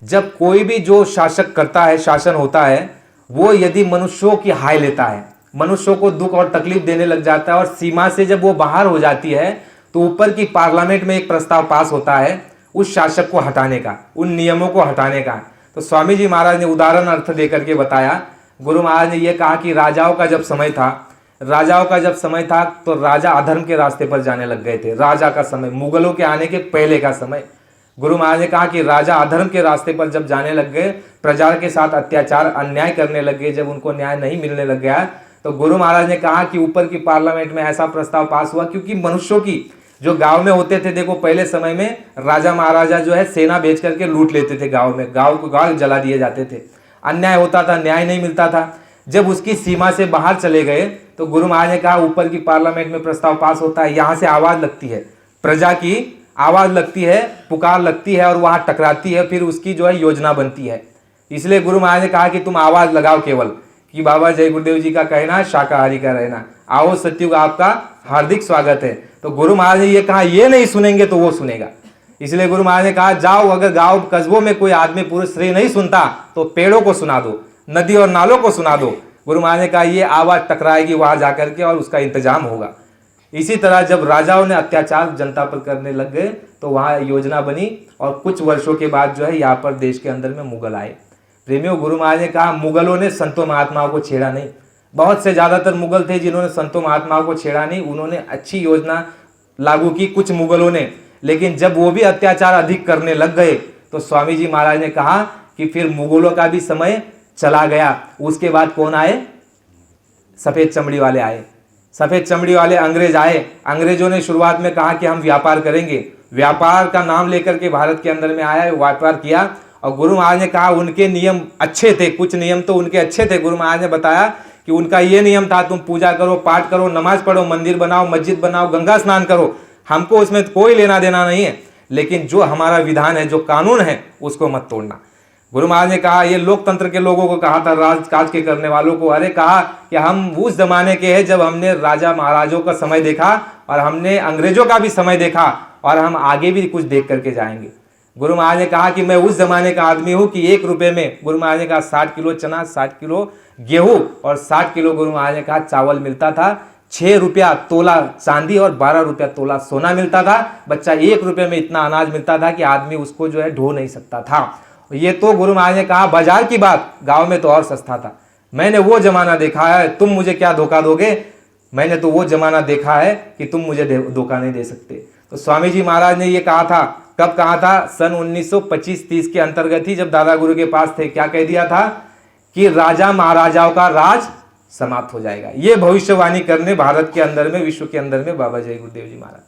जब कोई भी जो शासक करता है, शासन होता है, वो यदि मनुष्यों की हाय लेता है, मनुष्यों को दुख और तकलीफ देने लग जाता है और सीमा से जब वो बाहर हो जाती है तो ऊपर की पार्लियामेंट में एक प्रस्ताव पास होता है उस शासक को हटाने का, उन नियमों को हटाने का। तो स्वामी जी महाराज ने उदाहरण अर्थ देकर के बताया। गुरु महाराज ने यह कहा कि राजाओं का जब समय था, राजाओं का जब समय था तो राजा अधर्म के रास्ते पर जाने लग गए थे। राजा का समय, मुगलों के आने के पहले का समय। गुरु महाराज ने कहा कि राजा अधर्म के रास्ते पर जब जाने लग गए, प्रजा के साथ अत्याचार अन्याय करने लग गए, जब उनको न्याय नहीं मिलने लग गया, तो गुरु महाराज ने कहा कि ऊपर की पार्लियामेंट में ऐसा प्रस्ताव पास हुआ, क्योंकि मनुष्यों की जो गांव में होते थे, देखो पहले समय में राजा महाराजा जो है सेना भेज करके लूट लेते थे गांव में, गांव को गांव जला दिए जाते थे, अन्याय होता था, न्याय नहीं मिलता था। जब उसकी सीमा से बाहर चले गए तो गुरु महाराज ने कहा ऊपर की पार्लियामेंट में प्रस्ताव पास होता है, यहाँ से आवाज लगती है, प्रजा की आवाज लगती है, पुकार लगती है और वहां टकराती है, फिर उसकी जो है योजना बनती है। इसलिए गुरु महाराज ने कहा कि तुम आवाज लगाओ केवल, कि बाबा जय गुरुदेव जी का कहना शाकाहारी का रहना, आओ सत्युग आपका हार्दिक स्वागत है। तो गुरु महाराज ने ये कहा, ये नहीं सुनेंगे तो वो सुनेगा। इसलिए गुरु महाराज ने कहा जाओ, अगर गांव कस्बों में कोई आदमी पुरुष स्त्री नहीं सुनता तो पेड़ों को सुना दो, नदी और नालों को सुना दो। गुरु महाराज ने कहा ये आवाज टकराएगी वहां जाकर के और उसका इंतजाम होगा। इसी तरह जब राजाओं ने अत्याचार जनता पर करने लग गए तो वहां योजना बनी और कुछ वर्षों के बाद जो है यहाँ पर देश के अंदर में मुगल आए। प्रेमियों, गुरु महाराज ने कहा मुगलों ने संतों महात्माओं को छेड़ा नहीं। बहुत से ज्यादातर मुगल थे जिन्होंने संतों महात्माओं को छेड़ा नहीं, उन्होंने अच्छी योजना लागू की कुछ मुगलों ने, लेकिन जब वो भी अत्याचार अधिक करने लग गए तो स्वामी जी महाराज ने कहा कि फिर मुगलों का भी समय चला गया। उसके बाद कौन आए? सफेद चमड़ी वाले आए, सफेद चमड़ी वाले अंग्रेज आए। अंग्रेजों ने शुरुआत में कहा कि हम व्यापार करेंगे, व्यापार का नाम लेकर के भारत के अंदर में आया, व्यापार किया। और गुरु महाराज ने कहा उनके नियम अच्छे थे, कुछ नियम तो उनके अच्छे थे। गुरु महाराज ने बताया कि उनका ये नियम था, तुम पूजा करो, पाठ करो, नमाज पढ़ो, मंदिर बनाओ, मस्जिद बनाओ, गंगा स्नान करो, हमको उसमें कोई लेना देना नहीं है, लेकिन जो हमारा विधान है, जो कानून है, उसको मत तोड़ना। गुरु महाराज ने कहा, ये लोकतंत्र के लोगों को कहा था, राजकाज के करने वालों को, अरे कहा कि हम उस जमाने के हैं जब हमने राजा महाराजों का समय देखा और हमने अंग्रेजों का भी समय देखा और हम आगे भी कुछ देख करके जाएंगे। गुरु महाराज ने कहा कि मैं उस जमाने का आदमी हूं कि 1 रुपए में, गुरु महाराज ने कहा 60 किलो चना, 60 किलो गेहूं और 60 किलो गुरु महाराज ने कहा चावल मिलता था। 6 रुपया तोला चांदी और 12 रुपया तोला सोना मिलता था। बच्चा 1 रुपए में इतना अनाज मिलता था कि आदमी उसको जो है ढो नहीं सकता था। ये तो गुरु महाराज ने कहा बाजार की बात, गांव में तो और सस्ता था। मैंने वो जमाना देखा है, तुम मुझे क्या धोखा दोगे? मैंने तो वो जमाना देखा है कि तुम मुझे धोखा नहीं दे सकते। तो स्वामी जी महाराज ने ये कहा था, कब कहा था? सन 1925-30 के अंतर्गत ही, जब दादा गुरु के पास थे। क्या कह दिया था? कि राजा महाराजाओं का राज समाप्त हो जाएगा। ये भविष्यवाणी करने भारत के अंदर में, विश्व के अंदर में बाबा जय गुरुदेव जी महाराज।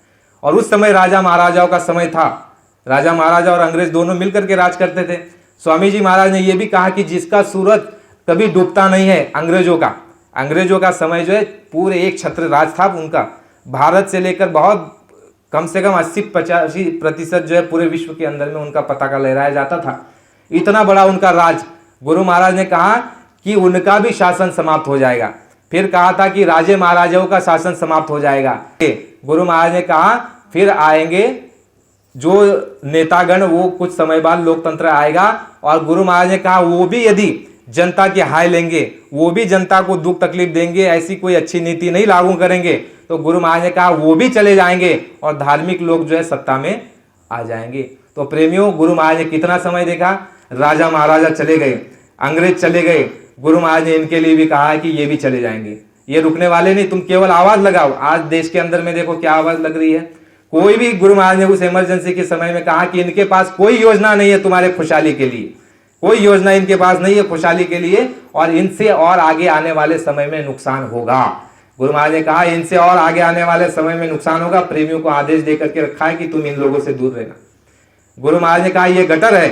और उस समय राजा महाराजाओं का समय था, राजा महाराजा और अंग्रेज दोनों मिलकर के राज करते थे। स्वामी जी महाराज ने यह भी कहा कि जिसका सूरज कभी डूबता नहीं है, अंग्रेजों का समय जो है पूरे एक छत्र राज था उनका। भारत से लेकर बहुत कम से कम 80-85% जो है पूरे विश्व के अंदर में उनका पताका लहराया जाता था। इतना बड़ा उनका राज। गुरु महाराज ने कहा कि उनका भी शासन समाप्त हो जाएगा। फिर कहा था कि राजे महाराजाओं का शासन समाप्त हो जाएगा। गुरु महाराज ने कहा फिर आएंगे जो नेतागण, वो कुछ समय बाद लोकतंत्र आएगा। और गुरु महाराज ने कहा वो भी यदि जनता की हाय लेंगे, वो भी जनता को दुख तकलीफ देंगे, ऐसी कोई अच्छी नीति नहीं लागू करेंगे, तो गुरु महाराज ने कहा वो भी चले जाएंगे और धार्मिक लोग जो है सत्ता में आ जाएंगे। तो प्रेमियों, गुरु महाराज ने कितना समय देखा? राजा महाराजा चले गए, अंग्रेज चले गए, गुरु महाराज ने इनके लिए भी कहा है कि ये भी चले जाएंगे, ये रुकने वाले नहीं, तुम केवल आवाज लगाओ। आज देश के अंदर में देखो क्या आवाज लग रही है। कोई भी, गुरु महाराज ने उस इमरजेंसी के समय में कहा कि इनके पास कोई योजना नहीं है तुम्हारे खुशहाली के लिए, कोई योजना इनके पास नहीं है खुशहाली के लिए, और इनसे और आगे आने वाले समय में नुकसान होगा। गुरु महाराज ने कहा इनसे और आगे आने वाले समय में नुकसान होगा। प्रेमियों को आदेश देकर के रखा है कि तुम इन लोगों से दूर रहना। गुरु महाराज ने कहा ये गटर है,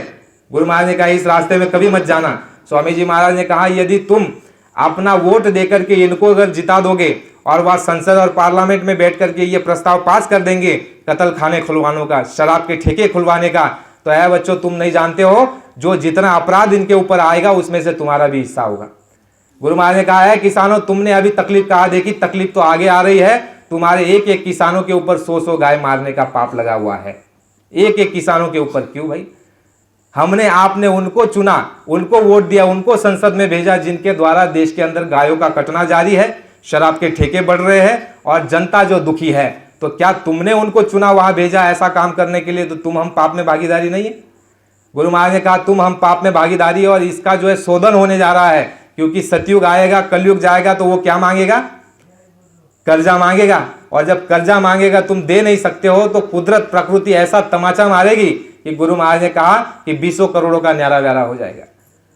गुरु महाराज ने कहा इस रास्ते में कभी मत जाना। स्वामी जी महाराज ने कहा यदि तुम अपना वोट देकर के इनको अगर जिता दोगे और वह संसद और पार्लियामेंट में बैठ करके ये प्रस्ताव पास कर देंगे कत्ल खाने खुलवाने का, शराब के ठेके खुलवाने का, तो है बच्चों तुम नहीं जानते हो जो जितना अपराध इनके ऊपर आएगा उसमें से तुम्हारा भी हिस्सा होगा। गुरु महाराज ने कहा है किसानों, तुमने अभी तकलीफ कहा देखी, तकलीफ तो आगे आ रही है। तुम्हारे एक एक किसानों के ऊपर 100-100 गाय मारने का पाप लगा हुआ है, एक एक किसानों के ऊपर। क्यों भाई? हमने आपने उनको चुना, उनको वोट दिया, उनको संसद में भेजा जिनके द्वारा देश के अंदर गायों का कटना जारी है, शराब के ठेके बढ़ रहे हैं और जनता जो दुखी है। तो क्या तुमने उनको चुना, वहां भेजा ऐसा काम करने के लिए? तो तुम हम पाप में भागीदारी नहीं है? गुरु महाराज ने कहा तुम हम पाप में भागीदारी, और इसका जो है शोधन होने जा रहा है, क्योंकि सतयुग आएगा, कलयुग जाएगा तो वो क्या मांगेगा? कर्जा मांगेगा। और जब कर्जा मांगेगा तुम दे नहीं सकते हो तो कुदरत प्रकृति ऐसा तमाचा मारेगी कि गुरु महाराज ने कहा कि 20 करोड़ों का न्यारा व्यारा हो जाएगा।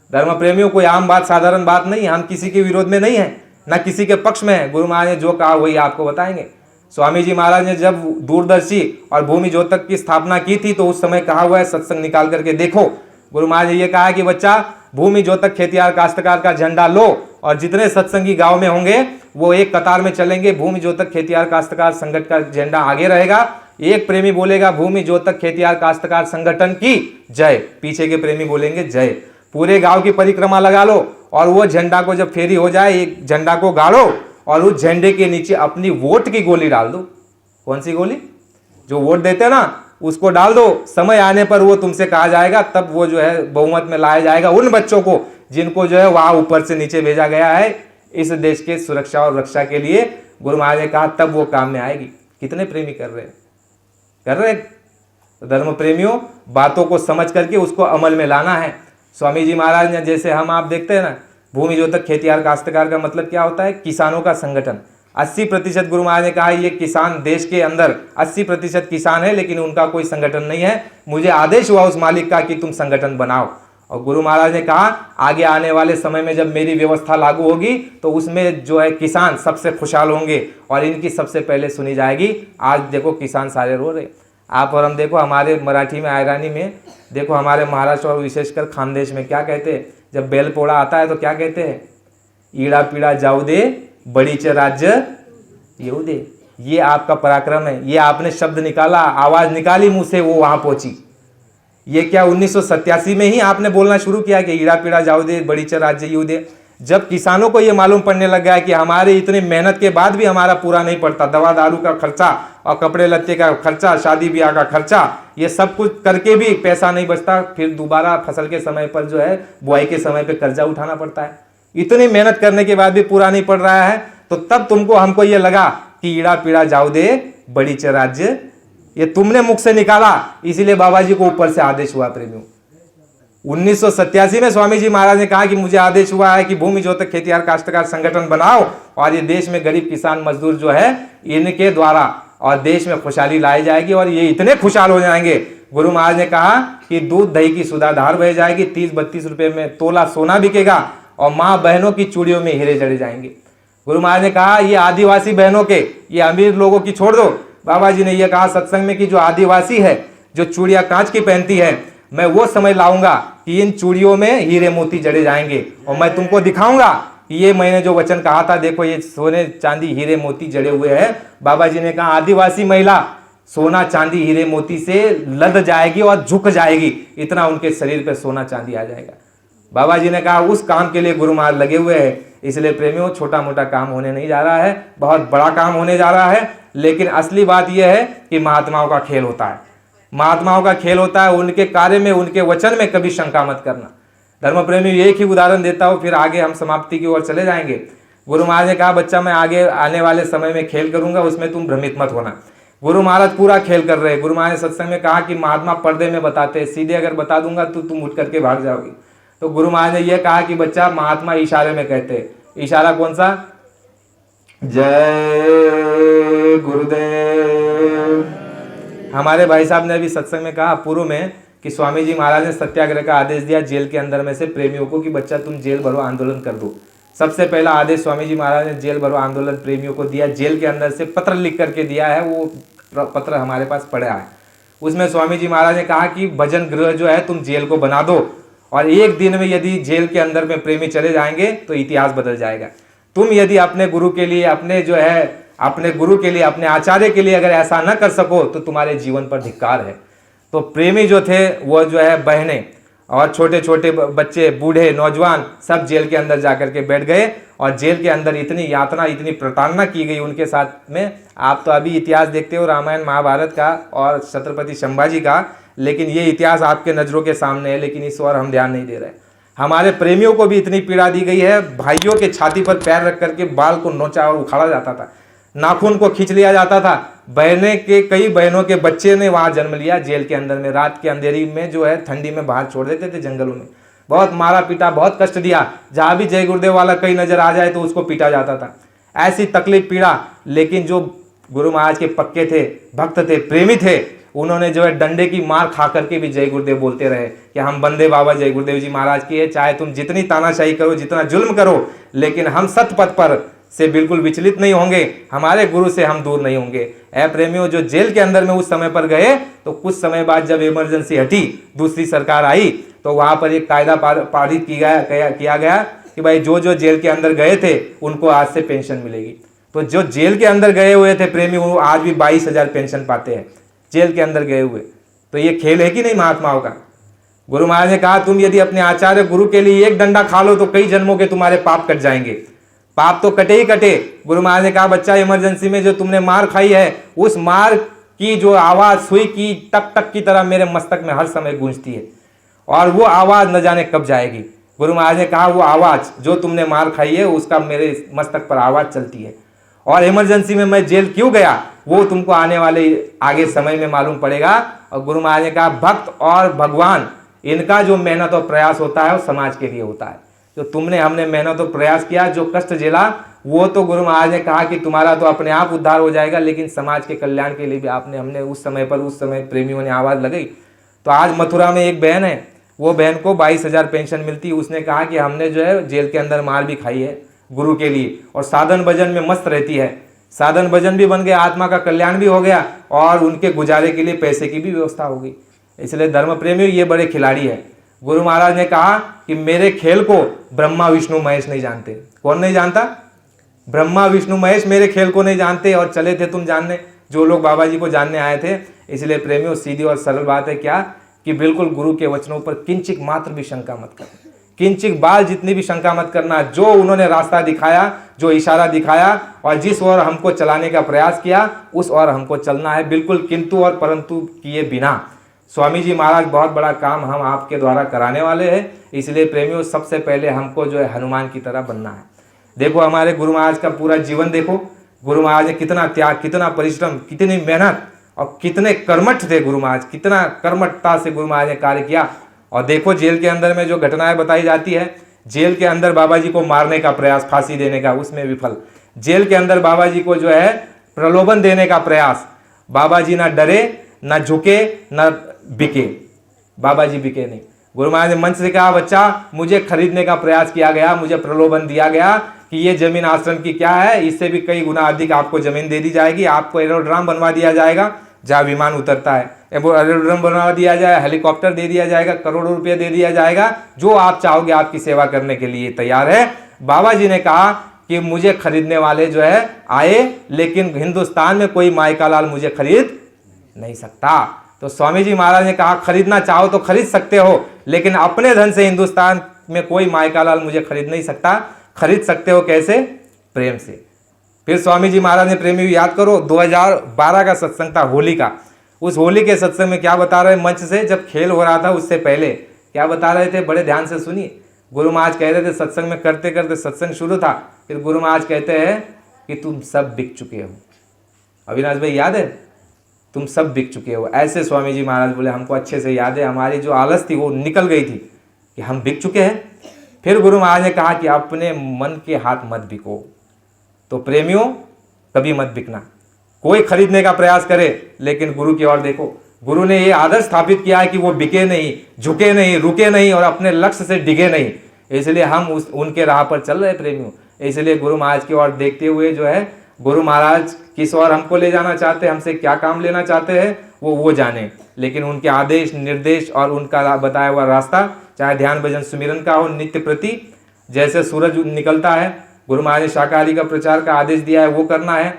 धर्म प्रेमियों, कोई आम बात साधारण बात नहीं, हम किसी के विरोध में नहीं है, ना किसी के पक्ष में है। गुरु महाराज ने जो कहा वही आपको बताएंगे। स्वामी जी महाराज ने जब दूरदर्शी और भूमि ज्योतक की स्थापना की थी तो उस समय कहा हुआ है, सत्संग निकाल करके देखो, गुरु महाराज ने यह कहा कि बच्चा भूमि ज्योतक खेतियार काश्तकार का झंडा लो और जितने सत्संगी गांव में होंगे वो एक कतार में चलेंगे। भूमि ज्योतक खेतियार काश्तकार संगठन का झंडा आगे रहेगा। एक प्रेमी बोलेगा भूमि ज्योतक खेतियार काश्तकार संगठन की जय, पीछे के प्रेमी बोलेंगे जय। पूरे गांव की परिक्रमा लगा लो और वो झंडा को जब फेरी हो जाए, एक झंडा को गाड़ो और उस झंडे के नीचे अपनी वोट की गोली डाल दो। कौन सी गोली? जो वोट देते हैं ना, उसको डाल दो। समय आने पर वो तुमसे कहा जाएगा, तब वो जो है बहुमत में लाया जाएगा उन बच्चों को जिनको जो है वहां ऊपर से नीचे भेजा गया है इस देश के सुरक्षा और रक्षा के लिए। गुरु महाराज ने कहा तब वो काम में आएगी। कितने प्रेमी कर रहे हैं? कर रहे? धर्म प्रेमियों, बातों को समझ करके उसको अमल में लाना है। स्वामी जी महाराज ने, जैसे हम आप देखते हैं ना, भूमि ज्योतक खेतियार काश्तकार का मतलब क्या होता है? किसानों का संगठन। 80% गुरु महाराज ने कहा ये किसान, देश के अंदर 80% किसान है लेकिन उनका कोई संगठन नहीं है। मुझे आदेश हुआ उस मालिक का कि तुम संगठन बनाओ। और गुरु महाराज ने कहा आगे आने वाले समय में जब मेरी व्यवस्था लागू होगी तो उसमें जो है किसान सबसे खुशहाल होंगे और इनकी सबसे पहले सुनी जाएगी। आज देखो किसान सारे रो रहे, आप और हम देखो, हमारे मराठी में, आयरानी में देखो, हमारे महाराष्ट्र और विशेषकर खानदेश में क्या कहते हैं? जब बैल पोड़ा आता है तो क्या कहते हैं? ईड़ा पीड़ा जाऊ दे, बड़ी च राज्य येऊ दे। ये आपका पराक्रम है, ये आपने शब्द निकाला, आवाज निकाली मुंह से, वो वहां पहुंची। ये क्या 1987 में ही आपने बोलना शुरू किया कि ईड़ा पीड़ा जाऊ दे, बड़ी च राज्य येऊ दे? जब किसानों को ये मालूम पड़ने लग गया कि हमारे इतने मेहनत के बाद भी हमारा पूरा नहीं पड़ता, दवा दारू का खर्चा और कपड़े लत्ते का खर्चा, शादी ब्याह का खर्चा, ये सब कुछ करके भी पैसा नहीं बचता, फिर दोबारा फसल के समय पर जो है बुआई के समय पर कर्जा उठाना पड़ता है। इतनी मेहनत करने के बाद भी पूरा नहीं पड़ रहा है, तो तब तुमको हमको ये लगा कि ईड़ा पीड़ा जाऊ दे, बड़ी च राज्य, ये तुमने मुख से निकाला, इसीलिए बाबा जी को ऊपर से आदेश हुआ। प्रेमियों, 1987 में स्वामी जी महाराज ने कहा कि मुझे आदेश हुआ है कि भूमि ज्योतक खेतियार काश्तकार संगठन बनाओ और ये देश में गरीब किसान मजदूर जो है इनके द्वारा और देश में खुशहाली लाई जाएगी और ये इतने खुशहाल हो जाएंगे। गुरु महाराज ने कहा कि दूध दही की सुधा धार बह जाएगी, 30-32 रुपए में तोला सोना बिकेगा और माँ बहनों की चूड़ियों में हीरे जड़े जाएंगे। गुरु महाराज ने कहा ये आदिवासी बहनों के, ये अमीर लोगों की छोड़ दो। बाबा जी ने यह कहा सत्संग में कि जो आदिवासी है, जो चूड़ियां कांच की पहनती है, मैं वो समय लाऊंगा कि इन चूड़ियों में हीरे मोती जड़े जाएंगे और मैं तुमको दिखाऊंगा कि ये मैंने जो वचन कहा था, देखो ये सोने चांदी हीरे मोती जड़े हुए हैं। बाबा जी ने कहा आदिवासी महिला सोना चांदी हीरे मोती से लद जाएगी और झुक जाएगी, इतना उनके शरीर पे सोना चांदी आ जाएगा। बाबा जी ने कहा उस काम के लिए गुरु महाराज लगे हुए हैं। इसलिए प्रेमियों, छोटा मोटा काम होने नहीं जा रहा है, बहुत बड़ा काम होने जा रहा है। लेकिन असली बात यह है कि महात्माओं का खेल होता है, महात्माओं का खेल होता है। उनके कार्य में, उनके वचन में कभी शंका मत करना। धर्म प्रेमी, एक ही उदाहरण देता हूं, फिर आगे हम समाप्ति की ओर चले जाएंगे। गुरु महाराज ने कहा बच्चा मैं आगे आने वाले समय में खेल करूंगा, उसमें तुम भ्रमित मत होना। गुरु महाराज पूरा खेल कर रहे हैं। गुरु महाराज ने सत्संग में कहा कि महात्मा पर्दे में बताते हैं, सीधे अगर बता दूंगा तो तुम उठ करके भाग जाओगी। तो गुरु महाराज ने यह कहा कि बच्चा महात्मा इशारे में कहते हैं। इशारा कौन सा? जय गुरुदेव। हमारे भाई साहब ने अभी सत्संग में कहा पूर्व में कि स्वामी जी महाराज ने सत्याग्रह का आदेश दिया जेल के अंदर में से प्रेमियों को कि बच्चा तुम जेल भरो आंदोलन कर दो। सबसे पहला आदेश स्वामी जी महाराज ने जेल भरो आंदोलन प्रेमियों को दिया, जेल के अंदर से पत्र लिख करके दिया है। वो पत्र हमारे पास पड़ा है। उसमें स्वामी जी महाराज ने कहा कि भजन गृह जो है तुम जेल को बना दो और एक दिन में यदि जेल के अंदर में प्रेमी चले जाएंगे तो इतिहास बदल जाएगा। तुम यदि अपने गुरु के लिए, अपने जो है अपने गुरु के लिए, अपने आचार्य के लिए अगर ऐसा न कर सको तो तुम्हारे जीवन पर धिक्कार है। तो प्रेमी जो थे वो जो है बहनें और छोटे छोटे बच्चे, बूढ़े, नौजवान सब जेल के अंदर जाकर के बैठ गए और जेल के अंदर इतनी यातना, इतनी प्रताड़ना की गई उनके साथ में। आप तो अभी इतिहास देखते हो रामायण महाभारत का और छत्रपति संभाजी का, लेकिन ये इतिहास आपके नज़रों के सामने है, लेकिन इस ओर हम ध्यान नहीं दे रहे। हमारे प्रेमियों को भी इतनी पीड़ा दी गई है, भाइयों के छाती पर पैर रख करके बाल को नोचा और उखाड़ा जाता था, नाखून को खींच लिया जाता था। कई बहनों के बच्चे ने वहाँ जन्म लिया जेल के अंदर में, रात के अंधेरी में जो है ठंडी में बाहर छोड़ देते थे जंगलों में। बहुत मारा पीटा, बहुत कष्ट दिया, जहाँ भी जय गुरुदेव वाला कहीं नजर आ जाए तो उसको पीटा जाता था, ऐसी तकलीफ पीड़ा। लेकिन जो गुरु महाराज के पक्के थे, भक्त थे, प्रेमी थे, उन्होंने जो है डंडे की मार खा करके भी जय गुरुदेव बोलते रहे कि हम बंदे बाबा जय गुरुदेव जी महाराज की है, चाहे तुम जितनी तानाशाही करो, जितना जुल्म करो, लेकिन हम सत्य पथ पर से बिल्कुल विचलित नहीं होंगे, हमारे गुरु से हम दूर नहीं होंगे। ऐ प्रेमियों, जो जेल के अंदर में उस समय पर गए तो कुछ समय बाद जब इमरजेंसी हटी, दूसरी सरकार आई, तो वहां पर एक कायदा पारित किया गया कि भाई जो जेल के अंदर गए थे उनको आज से पेंशन मिलेगी। तो जो जेल के अंदर गए हुए थे प्रेमी, वो आज भी 22,000 पेंशन पाते हैं जेल के अंदर गए हुए। तो ये खेल है कि नहीं महात्माओं का। गुरु महाराज ने कहा, तुम यदि अपने आचार्य गुरु के लिए एक डंडा खा लो तो कई जन्मों के तुम्हारे पाप कट जाएंगे। पाप तो कटे ही कटे। गुरु महाराज ने कहा, बच्चा इमरजेंसी में जो तुमने मार खाई है, उस मार की जो आवाज सुई की टक टक की तरह मेरे मस्तक में हर समय गूंजती है, और वो आवाज न जाने कब जाएगी। गुरु महाराज ने कहा, वो आवाज जो तुमने मार खाई है उसका मेरे मस्तक पर आवाज चलती है, और इमरजेंसी में मैं जेल क्यों गया वो तुमको आने वाले आगे समय में मालूम पड़ेगा। और गुरु महाराज ने कहा, भक्त और भगवान, इनका जो मेहनत और प्रयास होता है वो समाज के लिए होता है। जो तुमने हमने मेहनत और प्रयास किया, जो कष्ट झेला, वो तो गुरु महाराज ने कहा कि तुम्हारा तो अपने आप उद्धार हो जाएगा, लेकिन समाज के कल्याण के लिए भी हमने उस समय प्रेमियों ने आवाज लगाई। तो आज मथुरा में एक बहन है, वो बहन को 22,000 पेंशन मिलती है। उसने कहा कि हमने जो है जेल के अंदर मार भी खाई है गुरु के लिए, और साधन भजन में मस्त रहती है। साधन भजन भी बन गया, आत्मा का कल्याण भी हो गया, और उनके गुजारे के लिए पैसे की भी व्यवस्था हो गई। इसलिए धर्म प्रेमी ये बड़े खिलाड़ी है। गुरु महाराज ने कहा कि मेरे खेल को ब्रह्मा विष्णु महेश नहीं जानते। कौन नहीं जानता? ब्रह्मा विष्णु महेश मेरे खेल को नहीं जानते, और चले थे तुम जानने, जो लोग बाबा जी को जानने आए थे। इसलिए प्रेमियों, सीधी और सरल बात है क्या कि बिल्कुल गुरु के वचनों पर किंचित मात्र भी शंका मत करना, किंचित बाल जितनी भी शंका मत करना। जो उन्होंने रास्ता दिखाया, जो इशारा दिखाया, और जिस ओर हमको चलाने का प्रयास किया, उस ओर हमको चलना है, बिल्कुल किंतु और परंतु किए बिना। स्वामी जी महाराज बहुत बड़ा काम हम आपके द्वारा कराने वाले हैं। इसलिए प्रेमियों, सबसे पहले हमको जो है हनुमान की तरह बनना है। देखो हमारे गुरु महाराज का पूरा जीवन देखो, गुरु महाराज ने कितना त्याग, कितना परिश्रम, कितनी मेहनत और कितने कर्मठ थे गुरु महाराज, कितना कर्मठता से गुरु महाराज ने कार्य किया। और देखो जेल के अंदर में जो घटनाएं बताई जाती है, जेल के अंदर बाबा जी को मारने का प्रयास, फांसी देने का, उसमें विफल। जेल के अंदर बाबा जी को जो है प्रलोभन देने का प्रयास, बाबा जी ना डरे, ना झुके, ना बिके। बाबा जी बिके नहीं। गुरु महाराज ने मंच से कहा, बच्चा मुझे खरीदने का प्रयास किया गया, मुझे प्रलोभन दिया गया कि ये जमीन आश्रम की क्या है, इससे भी कई गुना अधिक आपको जमीन दे दी जाएगी, आपको एरोड्राम बनवा दिया जाएगा जहाँ विमान उतरता है, एरोड्राम बनवा दिया जाए, हेलीकॉप्टर दे दिया जाएगा, करोड़ों रुपये दे दिया जाएगा, जो आप चाहोगे आपकी सेवा करने के लिए तैयार है। बाबा जी ने कहा कि मुझे खरीदने वाले जो है आए, लेकिन हिंदुस्तान में कोई माई का लाल मुझे खरीद नहीं सकता। तो स्वामी जी महाराज ने कहा, खरीदना चाहो तो खरीद सकते हो, लेकिन अपने धन से हिंदुस्तान में कोई माई का लाल मुझे खरीद नहीं सकता। खरीद सकते हो कैसे? प्रेम से। फिर स्वामी जी महाराज ने, प्रेमी याद करो, 2012 का सत्संग था, होली का। उस होली के सत्संग में क्या बता रहे, मंच से जब खेल हो रहा था उससे पहले क्या बता रहे थे, बड़े ध्यान से सुनिए। गुरु महाराज कह रहे थे, सत्संग में करते करते सत्संग शुरू था, फिर गुरु महाराज कहते हैं कि तुम सब बिक चुके हो। अविनाश भाई याद है? तुम सब बिक चुके हो। ऐसे स्वामी जी महाराज बोले, हमको अच्छे से याद है, हमारी जो आलस थी वो निकल गई थी कि हम बिक चुके हैं। फिर गुरु महाराज ने कहा कि अपने मन के हाथ मत बिको। तो प्रेमियों, कभी मत बिकना। कोई खरीदने का प्रयास करे, लेकिन गुरु की ओर देखो। गुरु ने ये आदर्श स्थापित किया है कि वो बिके नहीं, झुके नहीं, रुके नहीं, और अपने लक्ष्य से डिगे नहीं। इसलिए हम उनके राह पर चल रहे प्रेमियों। इसलिए गुरु महाराज की ओर देखते हुए जो है, गुरु महाराज किस ओर हमको ले जाना चाहते हैं, हमसे क्या काम लेना चाहते हैं, वो जाने। लेकिन उनके आदेश निर्देश और उनका बताया हुआ रास्ता, चाहे ध्यान भजन सुमिरन का हो, नित्य प्रति जैसे सूरज निकलता है, गुरु महाराज ने शाकाहारी का प्रचार का आदेश दिया है, वो करना है।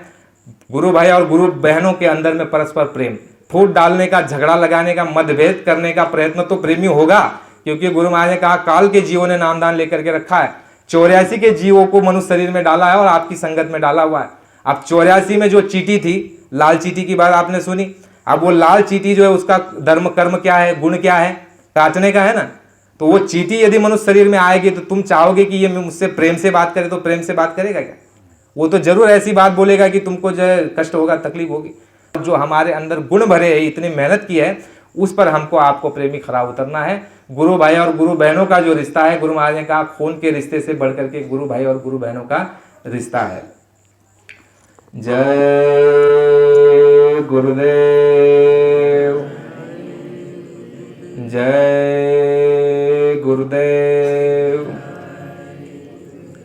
गुरु भाई और गुरु बहनों के अंदर में परस्पर प्रेम, फूट डालने का, झगड़ा लगाने का, मतभेद करने का प्रयत्न तो प्रेमी होगा, क्योंकि गुरु महाराज ने कहा, काल के जीवों ने नामदान लेकर के रखा है। 84 के जीवों को मनुष्य शरीर में डाला है और आपकी संगत में डाला हुआ है। अब 84 में जो चीटी थी, लाल चीटी की बात आपने सुनी, अब वो लाल चींटी जो है उसका धर्म कर्म क्या है, गुण क्या है, काटने का है ना। तो वो चींटी यदि मनुष्य शरीर में आएगी तो तुम चाहोगे कि ये मुझसे प्रेम से बात करे, तो प्रेम से बात करेगा क्या? वो तो जरूर ऐसी बात बोलेगा कि तुमको जो है कष्ट होगा, तकलीफ होगी। जो हमारे अंदर गुण भरे है, इतनी मेहनत की है, उस पर हमको आपको प्रेमी खरा उतरना है। गुरु भाई और गुरु बहनों का जो रिश्ता है, गुरु महाराज ने कहा खून के रिश्ते से बढ़कर के गुरु भाई और गुरु बहनों का रिश्ता है। जय गुरुदेव, जय गुरुदेव।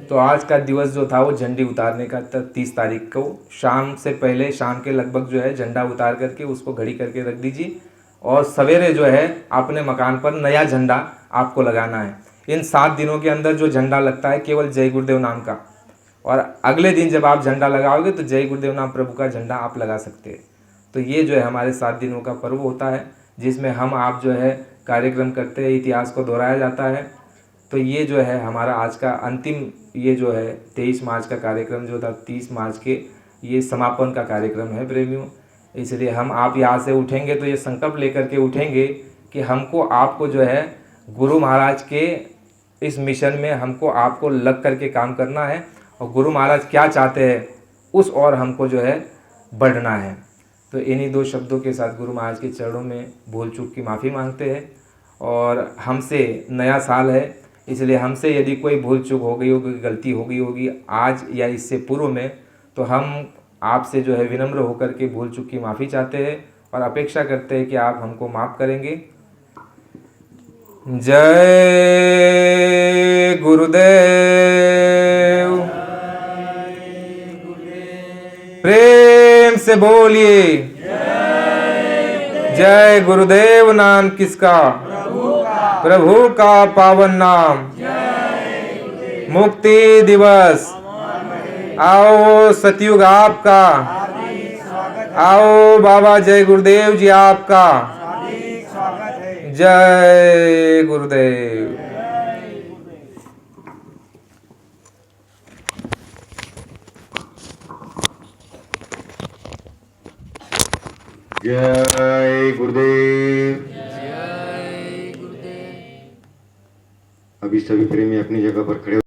तो आज का दिवस जो था वो झंडी उतारने का था। 30 तारीख को शाम से पहले, शाम के लगभग जो है झंडा उतार करके उसको घड़ी करके रख दीजिए, और सवेरे जो है अपने मकान पर नया झंडा आपको लगाना है। इन 7 दिनों के अंदर जो झंडा लगता है केवल जय गुरुदेव नाम का, और अगले दिन जब आप झंडा लगाओगे तो जय गुरुदेव नाम प्रभु का झंडा आप लगा सकते हैं। तो ये जो है हमारे 7 दिनों का पर्व होता है, जिसमें हम आप जो है कार्यक्रम करते हैं, इतिहास को दोहराया जाता है। तो ये जो है हमारा आज का अंतिम, ये जो है 23 मार्च का कार्यक्रम जो था, 30 मार्च के ये समापन का कार्यक्रम है प्रेमियों। इसलिए हम आप यहाँ से उठेंगे तो ये संकल्प लेकर के उठेंगे कि हमको आपको जो है गुरु महाराज के इस मिशन में हमको आपको लग करके काम करना है, और गुरु महाराज क्या चाहते हैं उस और हमको जो है बढ़ना है। तो इन्हीं 2 शब्दों के साथ गुरु महाराज के चरणों में भूल चूक की माफ़ी मांगते हैं। और हमसे नया साल है, इसलिए हमसे यदि कोई भूल चूक हो गई होगी, गलती हो गई होगी आज या इससे पूर्व में, तो हम आपसे जो है विनम्र होकर के भूल चूक की माफ़ी चाहते हैं और अपेक्षा करते हैं कि आप हमको माफ़ करेंगे। जय गुरुदेव। प्रेम से बोलिए जय गुरुदेव। नाम किसका? प्रभु का पावन नाम। मुक्ति दिवस। आओ सतयुग आपका, आओ बाबा जय गुरुदेव जी आपका। जय गुरुदेव। जय गुरुदेव। अभी सभी प्रेमी अपनी जगह पर खड़े